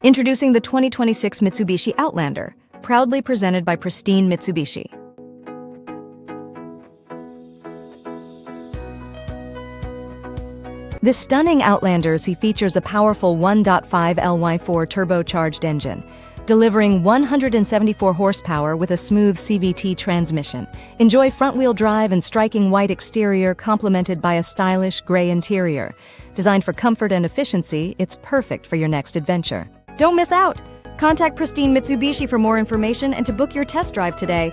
Introducing the 2026 Mitsubishi Outlander, proudly presented by pristine Mitsubishi. This stunning Outlander features a powerful 1.5 Ly4 turbocharged engine, delivering 174 horsepower with a smooth CVT transmission. Enjoy front-wheel drive and striking white exterior complemented by a stylish gray interior. Designed for comfort and efficiency, it's perfect for your next adventure. Don't miss out! Contact Pristine Mitsubishi for more information and to book your test drive today.